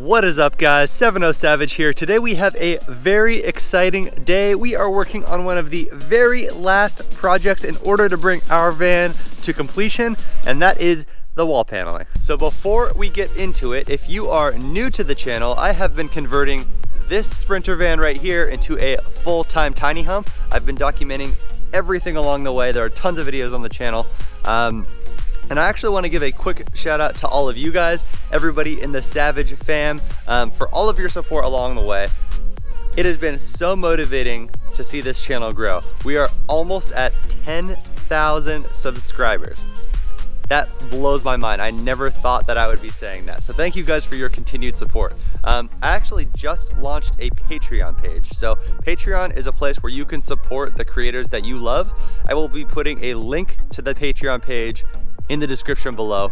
What is up, guys? 70 Savage here. Today we have a very exciting day. We are working on one of the very last projects in order to bring our van to completion, and that is the wall paneling. So before we get into it, if you are new to the channel, I have been converting this Sprinter van right here into a full-time tiny home. I've been documenting everything along the way. There are tons of videos on the channel. And I actually want to give a quick shout out to all of you guys, everybody in the Savage fam, for all of your support along the way. It has been so motivating to see this channel grow. We are almost at 10,000 subscribers. That blows my mind. I never thought that I would be saying that. So thank you guys for your continued support. I actually just launched a Patreon page. So Patreon is a place where you can support the creators that you love. I will be putting a link to the Patreon page in the description below.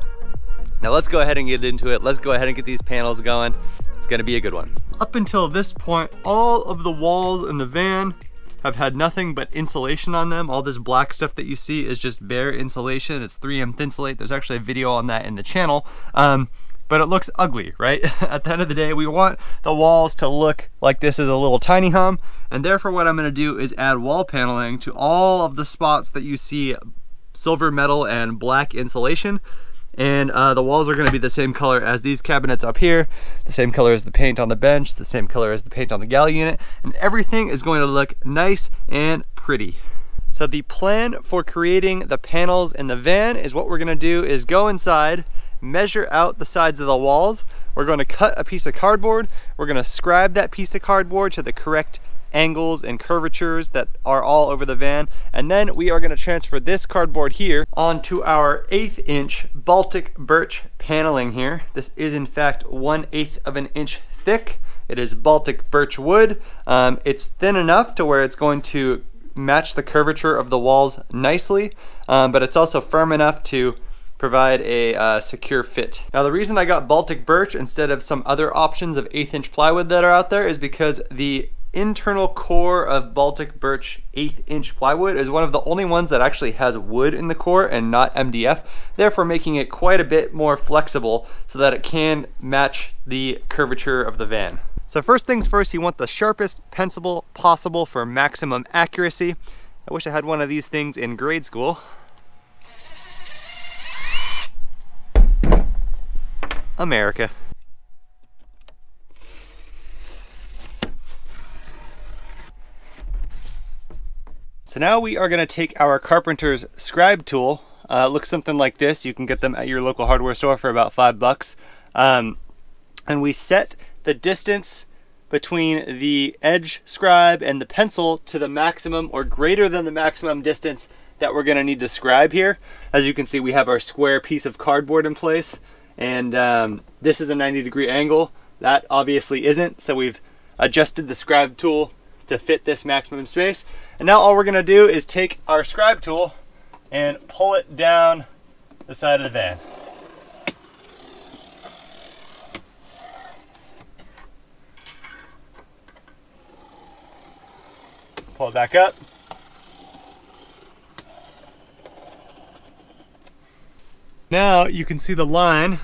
Now let's go ahead and get into it. Let's go ahead and get these panels going. It's gonna be a good one. Up until this point, all of the walls in the van have had nothing but insulation on them. All this black stuff that you see is just bare insulation. It's 3M Thinsulate. There's actually a video on that in the channel. But it looks ugly, right? At the end of the day, we want the walls to look like this is a little tiny home. And therefore what I'm gonna do is add wall paneling to all of the spots that you see silver metal and black insulation. And the walls are going to be the same color as these cabinets up here, the same color as the paint on the bench, the same color as the paint on the galley unit, and everything is going to look nice and pretty. So the plan for creating the panels in the van is what we're going to do is go inside, measure out the sides of the walls. We're going to cut a piece of cardboard. We're going to scribe that piece of cardboard to the correct angles and curvatures that are all over the van, and then we are going to transfer this cardboard here onto our 1/8 inch Baltic birch paneling here. This is in fact 1/8 of an inch thick. It is Baltic birch wood. It's thin enough to where it's going to match the curvature of the walls nicely, but it's also firm enough to provide a secure fit. Now the reason I got Baltic birch instead of some other options of 1/8 inch plywood that are out there is because the internal core of Baltic birch 1/8 inch plywood is one of the only ones that actually has wood in the core and not MDF, therefore making it quite a bit more flexible so that it can match the curvature of the van. So first things first, you want the sharpest pencil possible for maximum accuracy. I wish I had one of these things in grade school. America. So now we are going to take our carpenter's scribe tool. It looks something like this. You can get them at your local hardware store for about $5. And we set the distance between the edge scribe and the pencil to the maximum or greater than the maximum distance that we're going to need to scribe here. As you can see, we have our square piece of cardboard in place, and this is a 90-degree angle. That obviously isn't, so we've adjusted the scribe tool to fit this maximum space. And now all we're gonna do is take our scribe tool and pull it down the side of the van. Pull it back up. Now you can see the line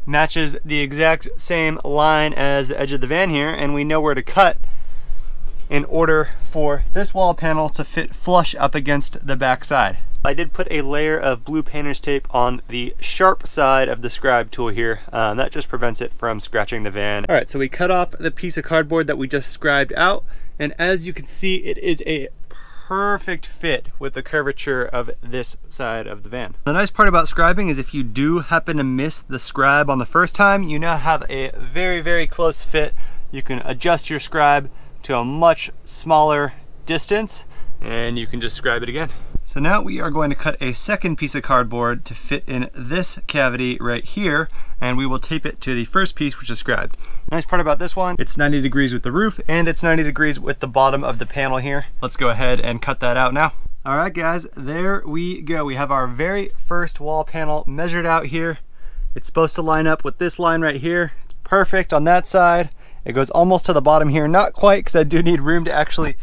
matches the exact same line as the edge of the van here, and we know where to cut in order for this wall panel to fit flush up against the back side. I did put a layer of blue painter's tape on the sharp side of the scribe tool here. That just prevents it from scratching the van. All right, so we cut off the piece of cardboard that we just scribed out, and as you can see, it is a perfect fit with the curvature of this side of the van. The nice part about scribing is if you do happen to miss the scribe on the first time, you now have a very, very close fit. You can adjust your scribe to a much smaller distance, and you can just scribe it again. So now we are going to cut a second piece of cardboard to fit in this cavity right here, and we will tape it to the first piece, which is scribed. Nice part about this one, it's 90 degrees with the roof, and it's 90 degrees with the bottom of the panel here. Let's go ahead and cut that out now. All right, guys, there we go. We have our very first wall panel measured out here. It's supposed to line up with this line right here. It's perfect on that side. It goes almost to the bottom here, not quite, because I do need room to actually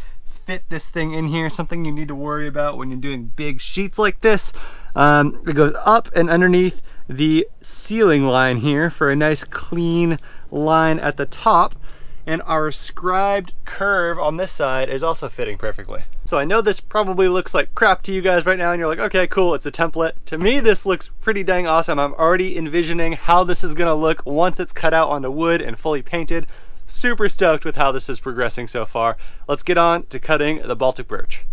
fit this thing in here. Something you need to worry about when you're doing big sheets like this. It goes up and underneath the ceiling line here for a nice clean line at the top. And our scribed curve on this side is also fitting perfectly. So I know this probably looks like crap to you guys right now and you're like, okay, cool, it's a template. To me, this looks pretty dang awesome. I'm already envisioning how this is gonna look once it's cut out onto wood and fully painted. Super stoked with how this is progressing so far. Let's get on to cutting the Baltic birch.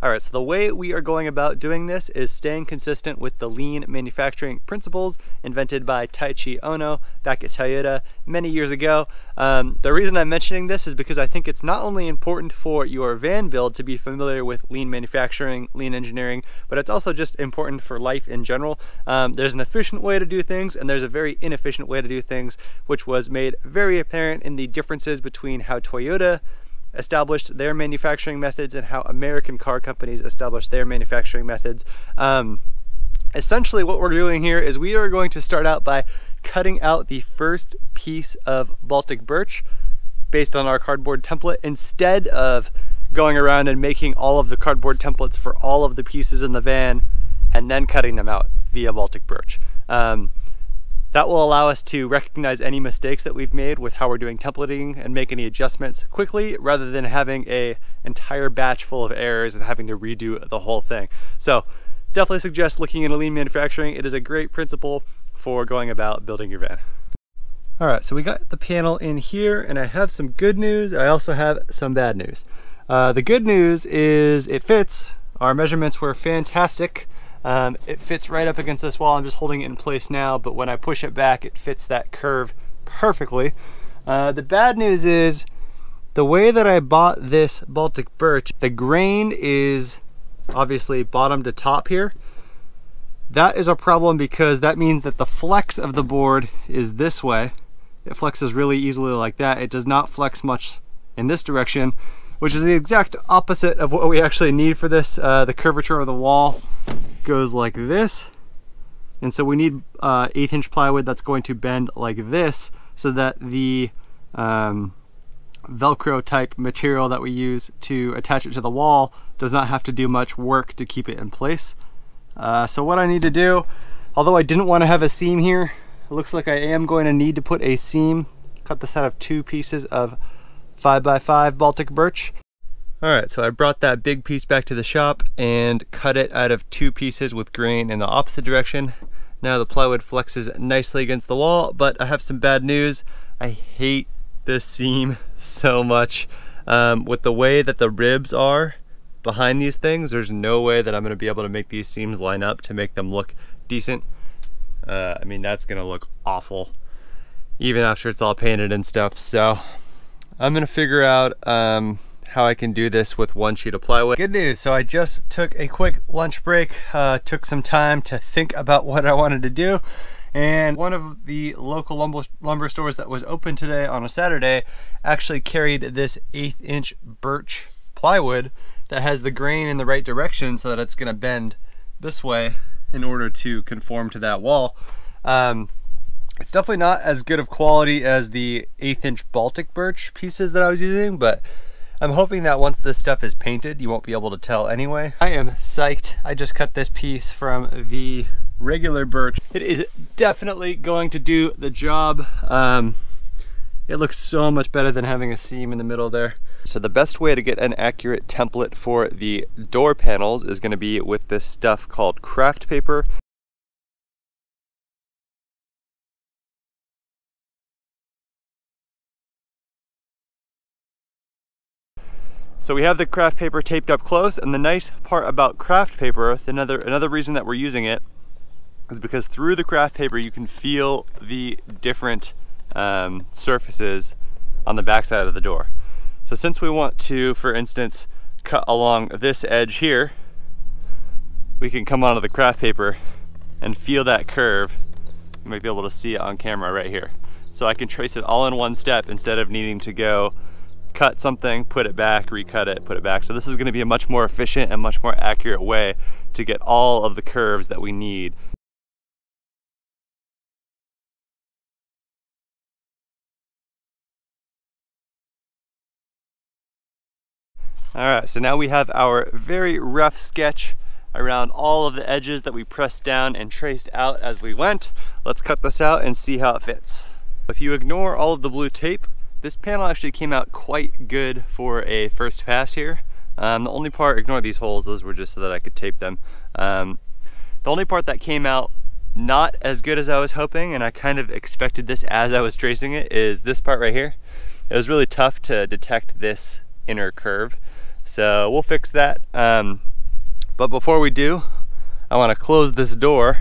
All right, so the way we are going about doing this is staying consistent with the lean manufacturing principles invented by Taichi Ono back at Toyota many years ago. The reason I'm mentioning this is because I think it's not only important for your van build to be familiar with lean manufacturing, lean engineering, but it's also just important for life in general. There's an efficient way to do things and there's a very inefficient way to do things, which was made very apparent in the differences between how Toyota established their manufacturing methods and how American car companies established their manufacturing methods. Essentially what we're doing here is we are going to start out by cutting out the first piece of Baltic birch based on our cardboard template, instead of going around and making all of the cardboard templates for all of the pieces in the van and then cutting them out via Baltic birch. That will allow us to recognize any mistakes that we've made with how we're doing templating and make any adjustments quickly, rather than having an entire batch full of errors and having to redo the whole thing. So definitely suggest looking into lean manufacturing. It is a great principle for going about building your van. All right, so we got the panel in here and I have some good news. I also have some bad news. The good news is it fits. Our measurements were fantastic. It fits right up against this wall. I'm just holding it in place now, but when I push it back, it fits that curve perfectly. The bad news is the way that I bought this Baltic birch, the grain is obviously bottom to top here. That is a problem because that means that the flex of the board is this way. It flexes really easily like that. It does not flex much in this direction, which is the exact opposite of what we actually need for this. The curvature of the wall goes like this, and so we need 1/8 inch plywood that's going to bend like this, so that the Velcro type material that we use to attach it to the wall does not have to do much work to keep it in place. So what I need to do, although I didn't want to have a seam here, it looks like I am going to need to put a seam. Cut this out of 2 pieces of 5x5 Baltic birch. All right, so I brought that big piece back to the shop and cut it out of 2 pieces with grain in the opposite direction. Now the plywood flexes nicely against the wall, but I have some bad news. I hate this seam so much. With the way that the ribs are behind these things, there's no way that I'm gonna be able to make these seams line up to make them look decent. I mean, that's gonna look awful, even after it's all painted and stuff. So I'm gonna figure out how I can do this with 1 sheet of plywood. Good news, so I just took a quick lunch break, took some time to think about what I wanted to do, and one of the local lumber stores that was open today on a Saturday actually carried this 1/8 inch birch plywood that has the grain in the right direction so that it's gonna bend this way in order to conform to that wall. It's definitely not as good of quality as the 1/8 inch Baltic birch pieces that I was using, but I'm hoping that once this stuff is painted, you won't be able to tell anyway. I am psyched. I just cut this piece from the regular birch. It is definitely going to do the job. It looks so much better than having a seam in the middle there. So the best way to get an accurate template for the door panels is going to be with this stuff called craft paper. So we have the craft paper taped up close, and the nice part about craft paper, another reason that we're using it, is because through the craft paper you can feel the different surfaces on the backside of the door. So since we want to, for instance, cut along this edge here, we can come onto the craft paper and feel that curve. You might be able to see it on camera right here. So I can trace it all in one step instead of needing to go cut something, put it back, recut it, put it back. So this is going to be a much more efficient and much more accurate way to get all of the curves that we need. All right, so now we have our very rough sketch around all of the edges that we pressed down and traced out as we went. Let's cut this out and see how it fits. If you ignore all of the blue tape, this panel actually came out quite good for a first pass here. The only part, ignore these holes, those were just so that I could tape them. The only part that came out not as good as I was hoping, and I kind of expected this as I was tracing it, is this part right here. It was really tough to detect this inner curve, so we'll fix that. But before we do, I want to close this door,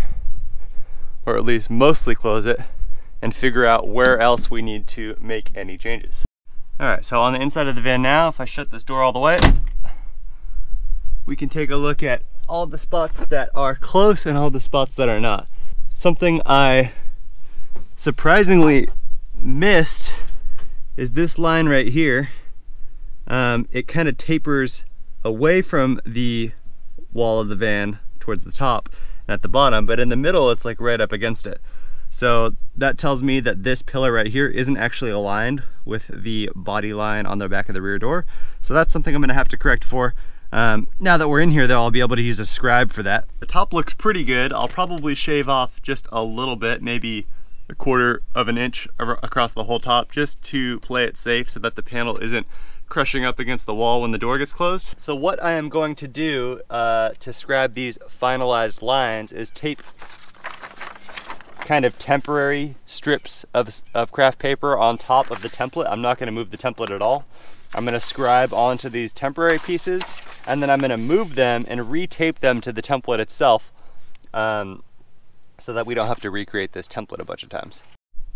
or at least mostly close it, and figure out where else we need to make any changes. All right, so on the inside of the van now, if I shut this door all the way, we can take a look at all the spots that are close and all the spots that are not. Something I surprisingly missed is this line right here. It kind of tapers away from the wall of the van towards the top and at the bottom, but in the middle it's like right up against it. So that tells me that this pillar right here isn't actually aligned with the body line on the back of the rear door. So that's something I'm gonna have to correct for. Now that we're in here though, I'll be able to use a scribe for that. The top looks pretty good. I'll probably shave off just a little bit, maybe 1/4 of an inch across the whole top, just to play it safe so that the panel isn't crushing up against the wall when the door gets closed. So what I am going to do to scribe these finalized lines is tape kind of temporary strips of craft paper on top of the template. I'm not going to move the template at all. I'm going to scribe onto these temporary pieces, and then I'm going to move them and retape them to the template itself, so that we don't have to recreate this template a bunch of times.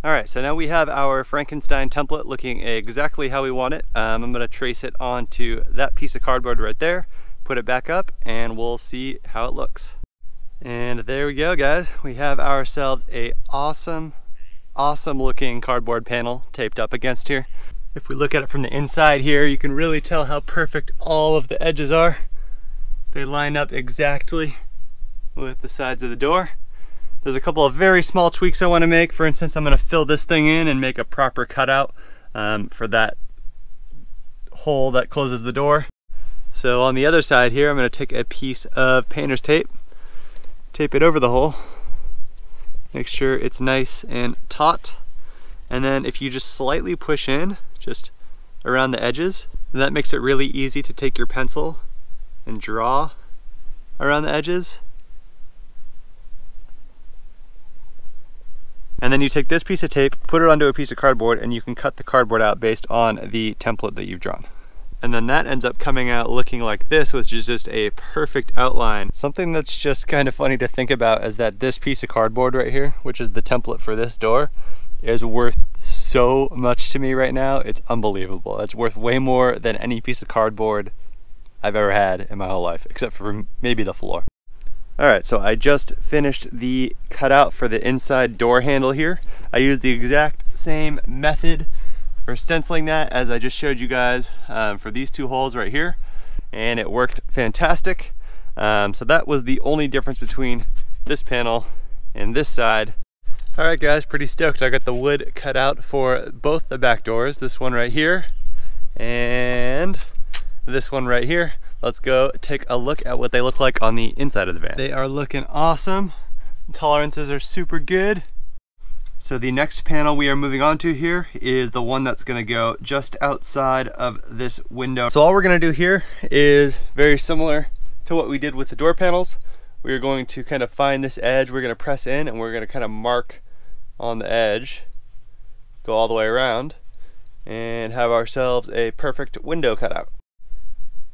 All right, so now we have our Frankenstein template looking exactly how we want it. I'm going to trace it onto that piece of cardboard right there, put it back up, and we'll see how it looks. And there we go, guys. We have ourselves a awesome looking cardboard panel taped up against here. If we look at it from the inside here, you can really tell how perfect all of the edges are. They line up exactly with the sides of the door. There's a couple of very small tweaks I want to make. For instance, I'm going to fill this thing in and make a proper cutout for that hole that closes the door. So on the other side here, I'm going to take a piece of painter's tape, tape it over the hole, make sure it's nice and taut, and then if you just slightly push in, just around the edges, and that makes it really easy to take your pencil and draw around the edges. And then you take this piece of tape, put it onto a piece of cardboard, and you can cut the cardboard out based on the template that you've drawn. And then that ends up coming out looking like this, which is just a perfect outline. Something that's just kind of funny to think about is that this piece of cardboard right here, which is the template for this door, is worth so much to me right now. It's unbelievable. It's worth way more than any piece of cardboard I've ever had in my whole life, except for maybe the floor. All right, so I just finished the cutout for the inside door handle here. I used the exact same method for stenciling that as I just showed you guys for these two holes right here, and it worked fantastic. So that was the only difference between this panel and this side. All right guys, pretty stoked. I got the wood cut out for both the back doors, this one right here and this one right here. Let's go take a look at what they look like on the inside of the van. They are looking awesome. Tolerances are super good. So the next panel we are moving on to here is the one that's gonna go just outside of this window. So all we're gonna do here is very similar to what we did with the door panels. We are going to kind of find this edge, we're gonna press in, and we're gonna kind of mark on the edge, go all the way around, and have ourselves a perfect window cutout.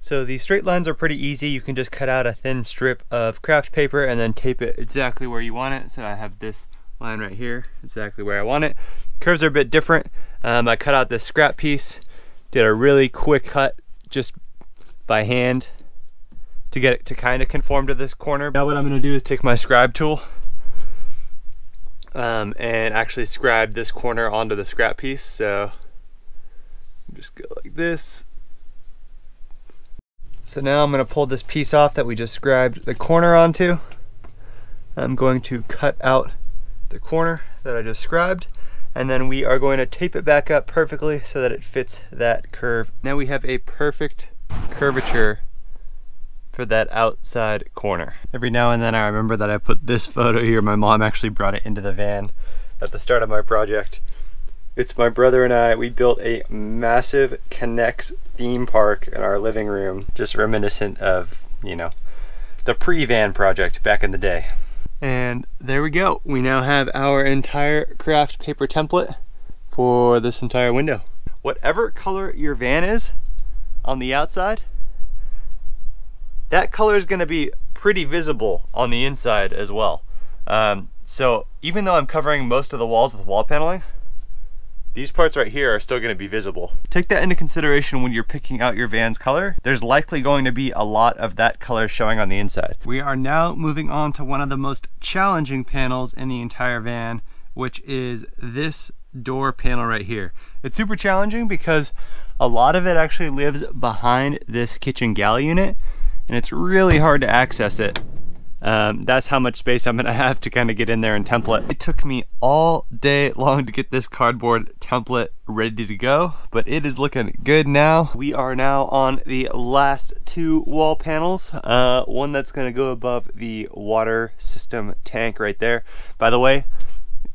So the straight lines are pretty easy. You can just cut out a thin strip of craft paper and then tape it exactly where you want it. So I have this line right here, exactly where I want it. Curves are a bit different. I cut out this scrap piece, did a really quick cut just by hand to get it to kind of conform to this corner. Now what I'm gonna do is take my scribe tool and actually scribe this corner onto the scrap piece. So just go like this. So now I'm going to pull this piece off that we just scribed the corner onto. I'm going to cut out the corner that I just scribed, and then we are going to tape it back up perfectly so that it fits that curve. Now we have a perfect curvature for that outside corner. Every now and then I remember that I put this photo here. My mom actually brought it into the van at the start of my project. It's my brother and I. We built a massive Connects theme park in our living room, just reminiscent of, you know, the pre-van project back in the day. And there we go. We now have our entire craft paper template for this entire window. Whatever color your van is on the outside, that color is going to be pretty visible on the inside as well. So even though I'm covering most of the walls with wall paneling, these parts right here are still going to be visible. Take that into consideration when you're picking out your van's color. There's likely going to be a lot of that color showing on the inside. We are now moving on to one of the most challenging panels in the entire van, which is this door panel right here. It's super challenging because a lot of it actually lives behind this kitchen galley unit, and it's really hard to access it. That's how much space I'm gonna have to kind of get in there and template. It took me all day long to get this cardboard template ready to go, but it is looking good now. We are now on the last two wall panels. One that's gonna go above the water system tank right there. By the way,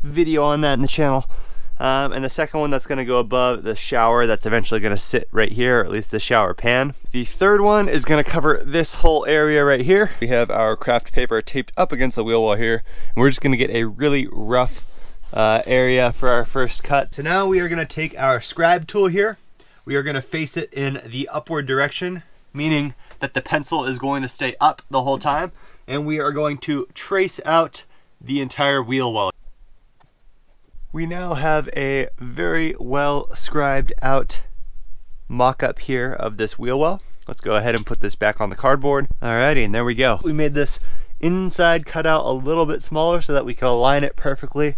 video on that in the channel. And the second one that's gonna go above the shower that's eventually gonna sit right here, or at least the shower pan. The third one is gonna cover this whole area right here. We have our craft paper taped up against the wheel well here, and we're just gonna get a really rough area for our first cut. So now we are gonna take our scribe tool here. We are gonna face it in the upward direction, meaning that the pencil is going to stay up the whole time, and we are going to trace out the entire wheel well. We now have a very well scribed out mock-up here of this wheel well. Let's go ahead and put this back on the cardboard. Alrighty, and there we go. We made this inside cutout a little bit smaller so that we can align it perfectly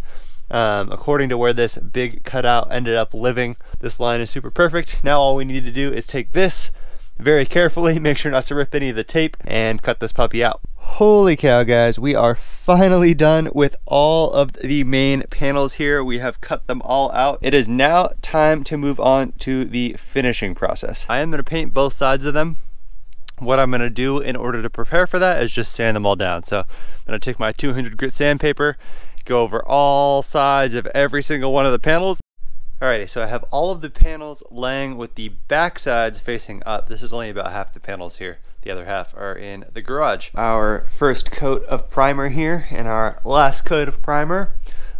according to where this big cutout ended up living. This line is super perfect. Now all we need to do is take this very carefully, make sure not to rip any of the tape, and cut this puppy out. Holy cow, guys, we are finally done with all of the main panels here. We have cut them all out. It is now time to move on to the finishing process. I am going to paint both sides of them. What I'm going to do in order to prepare for that is just sand them all down. So I'm going to take my 200 grit sandpaper, go over all sides of every single one of the panels. Alrighty, so I have all of the panels laying with the back sides facing up. This is only about half the panels here. The other half are in the garage. Our first coat of primer here and our last coat of primer,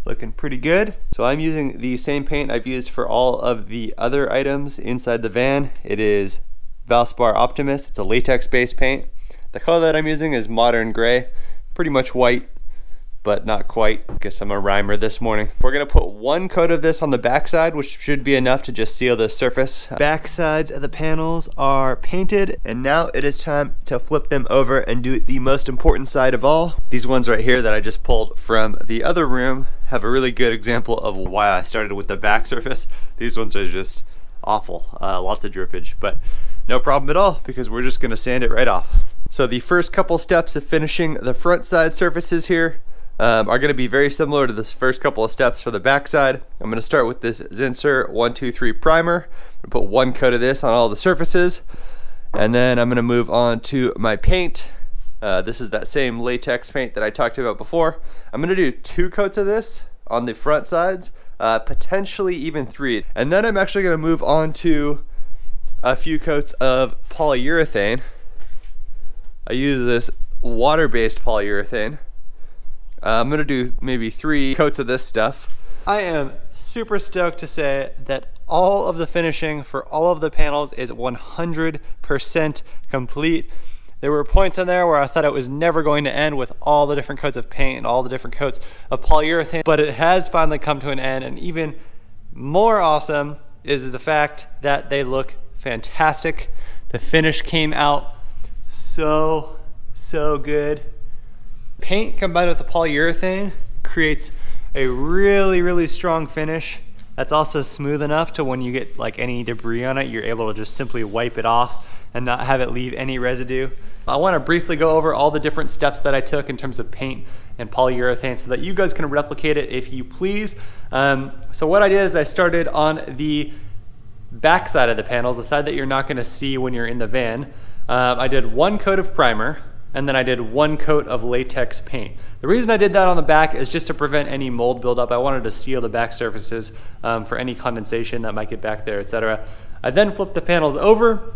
looking pretty good. So I'm using the same paint I've used for all of the other items inside the van. It is Valspar Optimist. It's a latex based paint. The color that I'm using is Modern Gray, pretty much white, but not quite. Guess I'm a rhymer this morning. We're gonna put one coat of this on the backside, which should be enough to just seal the surface. Back sides of the panels are painted, and now it is time to flip them over and do the most important side of all. These ones right here that I just pulled from the other room have a really good example of why I started with the back surface. These ones are just awful, lots of drippage, but no problem at all because we're just gonna sand it right off. So the first couple steps of finishing the front side surfaces here are going to be very similar to this first couple of steps for the back side. I'm going to start with this Zinsser 123 primer. I'm going to put one coat of this on all the surfaces, and then I'm going to move on to my paint. This is that same latex paint that I talked about before. I'm going to do 2 coats of this on the front sides, potentially even 3. And then I'm actually going to move on to a few coats of polyurethane. I use this water-based polyurethane. I'm gonna do maybe 3 coats of this stuff. I am super stoked to say that all of the finishing for all of the panels is 100% complete. There were points in there where I thought it was never going to end with all the different coats of paint and all the different coats of polyurethane, but it has finally come to an end, and even more awesome is the fact that they look fantastic. The finish came out so good. Paint combined with the polyurethane creates a really strong finish that's also smooth enough to when you get like any debris on it, you're able to just simply wipe it off and not have it leave any residue. I want to briefly go over all the different steps that I took in terms of paint and polyurethane so that you guys can replicate it if you please. So what I did is I started on the back side of the panels, the side that you're not going to see when you're in the van, I did 1 coat of primer, and then I did 1 coat of latex paint. The reason I did that on the back is just to prevent any mold buildup. I wanted to seal the back surfaces for any condensation that might get back there, etc. I then flipped the panels over.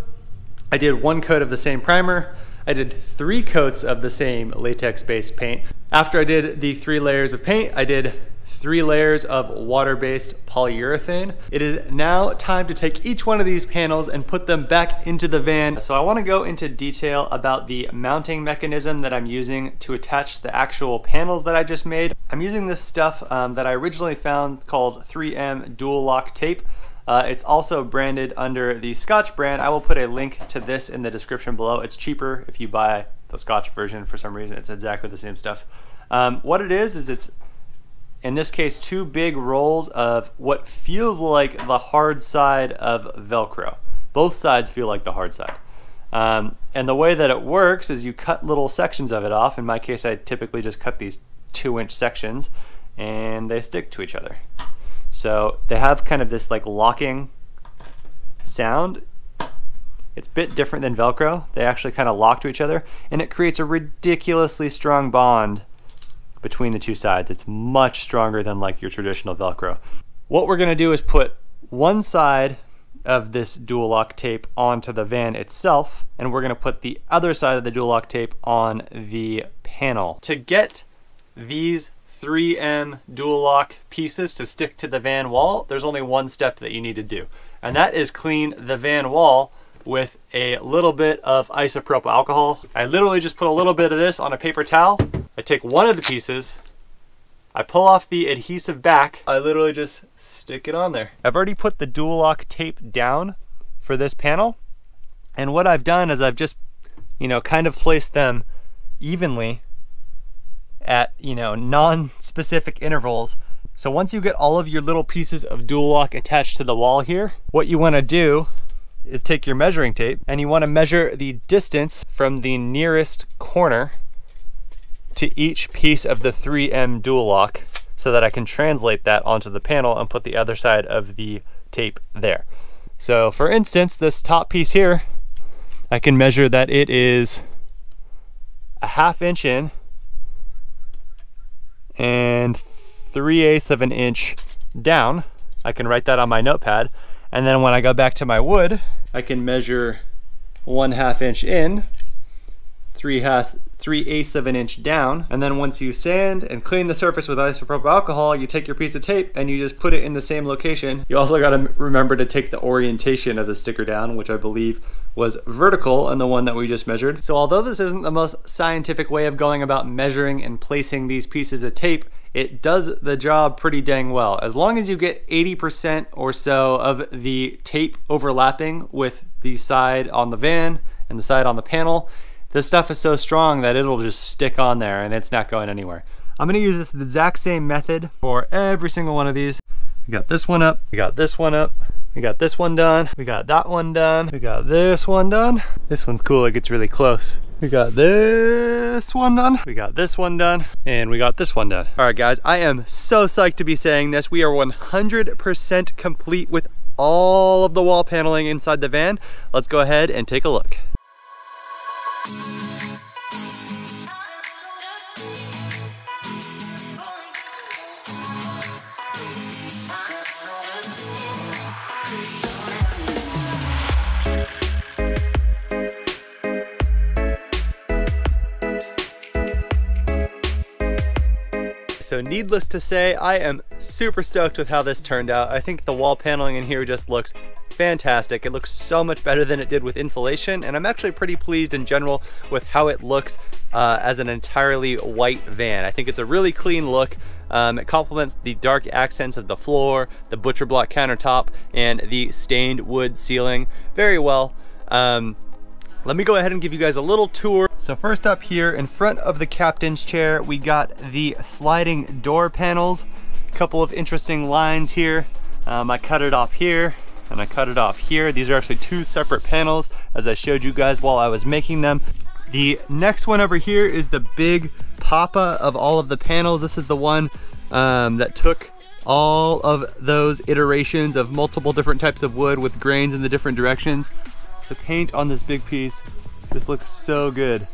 I did 1 coat of the same primer. I did 3 coats of the same latex-based paint. After I did the 3 layers of paint, I did 3 layers of water-based polyurethane. It is now time to take each one of these panels and put them back into the van. So I want to go into detail about the mounting mechanism that I'm using to attach the actual panels that I just made. I'm using this stuff that I originally found called 3M Dual Lock tape. It's also branded under the Scotch brand. I will put a link to this in the description below. It's cheaper if you buy the Scotch version for some reason. It's exactly the same stuff. What it is it's, in this case, 2 big rolls of what feels like the hard side of Velcro. Both sides feel like the hard side. And the way that it works is you cut little sections of it off. In my case, I typically just cut these 2-inch sections, and they stick to each other. So they have kind of this like locking sound. It's a bit different than Velcro. They actually kind of lock to each other, and it creates a ridiculously strong bond between the 2 sides. It's much stronger than like your traditional Velcro. What we're gonna do is put one side of this dual lock tape onto the van itself, and we're gonna put the other side of the dual lock tape on the panel. To get these 3M dual lock pieces to stick to the van wall, there's only one step that you need to do, and that is clean the van wall with a little bit of isopropyl alcohol. I literally just put a little bit of this on a paper towel. I take one of the pieces, I pull off the adhesive back, I literally just stick it on there. I've already put the dual lock tape down for this panel, and what I've done is I've just, kind of placed them evenly at, non-specific intervals. So once you get all of your little pieces of dual lock attached to the wall here, what you want to do is take your measuring tape and you want to measure the distance from the nearest corner to each piece of the 3M dual lock so that I can translate that onto the panel and put the other side of the tape there. So for instance, this top piece here, I can measure that it is a 1/2 inch in and 3/8 of an inch down. I can write that on my notepad. And then when I go back to my wood, I can measure 1/2 inch in, 3/8 of an inch down. And then once you sand and clean the surface with isopropyl alcohol, you take your piece of tape and you just put it in the same location. You also gotta remember to take the orientation of the sticker down, which I believe was vertical in the one that we just measured. So although this isn't the most scientific way of going about measuring and placing these pieces of tape, it does the job pretty dang well. As long as you get 80% or so of the tape overlapping with the side on the van and the side on the panel, this stuff is so strong that it'll just stick on there and it's not going anywhere. I'm gonna use this exact same method for every single one of these. We got this one up, we got this one up, we got this one done, we got that one done, we got this one done. This one's cool, it gets really close. We got this one done, we got this one done, and we got this one done. All right guys, I am so psyched to be saying this. We are 100% complete with all of the wall paneling inside the van. Let's go ahead and take a look. So needless to say, I am super stoked with how this turned out. I think the wall paneling in here just looks fantastic. It looks so much better than it did with insulation, and I'm actually pretty pleased in general with how it looks as an entirely white van. I think it's a really clean look. It complements the dark accents of the floor, the butcher block countertop, and the stained wood ceiling very well. Let me go ahead and give you guys a little tour. So first up here in front of the captain's chair, we got the sliding door panels. A couple of interesting lines here. I cut it off here and I cut it off here. These are actually 2 separate panels, as I showed you guys while I was making them. The next one over here is the big papa of all of the panels. This is the one that took all of those iterations of multiple different types of wood with grains in the different directions. The paint on this big piece This looks so good.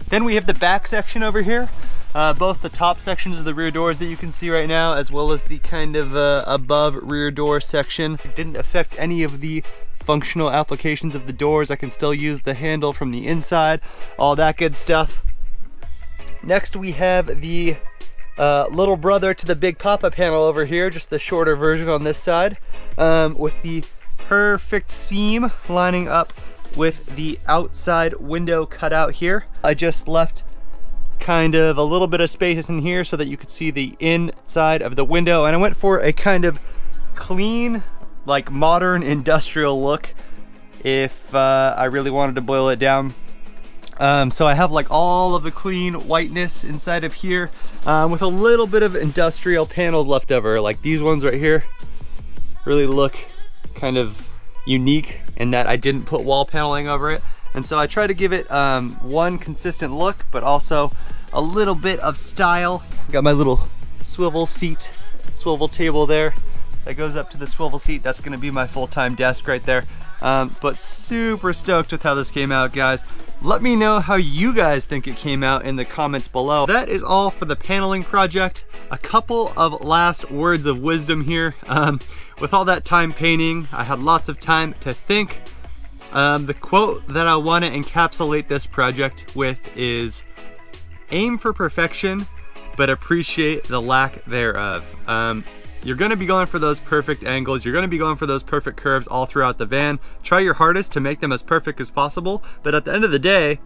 Then we have the back section over here. Both the top sections of the rear doors that you can see right now, as well as the kind of above rear door section. It didn't affect any of the functional applications of the doors. I can still use the handle from the inside, all that good stuff. Next we have the little brother to the big pop-up panel over here, just the shorter version on this side, with the perfect seam lining up with the outside window cut out here. I just left kind of a little bit of space in here so that you could see the inside of the window, and I went for a kind of clean, like modern industrial look if I really wanted to boil it down. So I have like all of the clean whiteness inside of here, with a little bit of industrial panels left over. Like these ones right here really look kind of unique in that I didn't put wall paneling over it. And so I try to give it one consistent look, but also a little bit of style. Got my little swivel table there that goes up to the swivel seat. That's gonna be my full-time desk right there. But super stoked with how this came out, guys. Let me know how you guys think it came out in the comments below. That is all for the paneling project. A couple of last words of wisdom here. With all that time painting, I had lots of time to think. The quote that I want to encapsulate this project with is, aim for perfection, but appreciate the lack thereof. You're gonna be going for those perfect angles, you're gonna be going for those perfect curves all throughout the van. Try your hardest to make them as perfect as possible, but at the end of the day,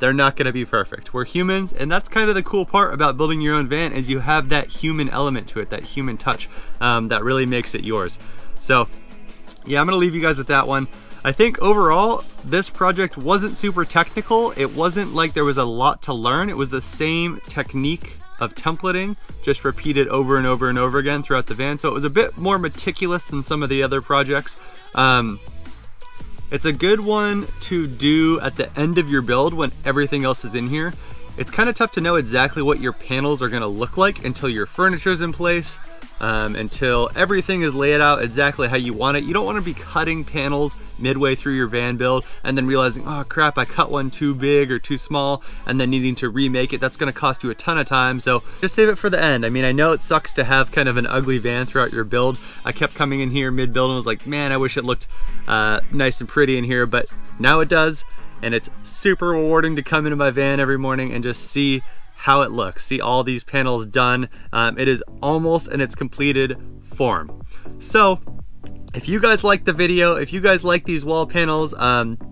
they're not gonna be perfect. We're humans, and that's kind of the cool part about building your own van, is you have that human element to it, that human touch, that really makes it yours. So yeah, I'm gonna leave you guys with that one. I think overall, this project wasn't super technical. It wasn't like there was a lot to learn. It was the same technique of templating, just repeated over and over and over again throughout the van. So it was a bit more meticulous than some of the other projects. It's a good one to do at the end of your build when everything else is in here. It's kind of tough to know exactly what your panels are gonna look like until your furniture's in place, until everything is laid out exactly how you want it. You don't want to be cutting panels midway through your van build and then realizing, oh crap, I cut one too big or too small, and then needing to remake it. That's going to cost you a ton of time, so just save it for the end. I mean, I know it sucks to have kind of an ugly van throughout your build. I kept coming in here mid-build and was like, man, I wish it looked nice and pretty in here, but now it does, and it's super rewarding to come into my van every morning and just see how it looks, see all these panels done. It is almost in its completed form. So if you guys like the video, if you guys like these wall panels,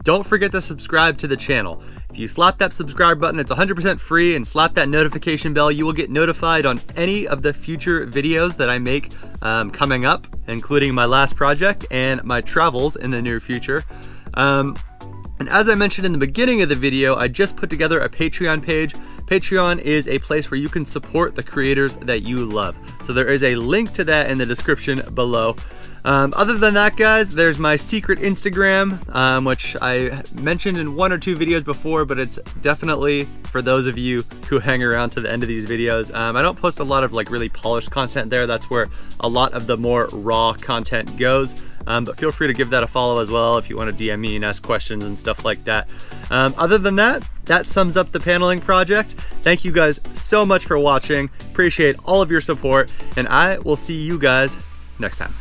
don't forget to subscribe to the channel. If you slap that subscribe button, it's 100% free, and slap that notification bell, you will get notified on any of the future videos that I make coming up, including my last project and my travels in the near future. And as I mentioned in the beginning of the video, I just put together a Patreon page. Patreon is a place where you can support the creators that you love. So there is a link to that in the description below. Other than that, guys, there's my secret Instagram, which I mentioned in 1 or 2 videos before, but it's definitely for those of you who hang around to the end of these videos. I don't post a lot of like really polished content there. That's where a lot of the more raw content goes. But feel free to give that a follow as well if you want to DM me and ask questions and stuff like that. Other than that, that sums up the paneling project. Thank you guys so much for watching. Appreciate all of your support, and I will see you guys next time.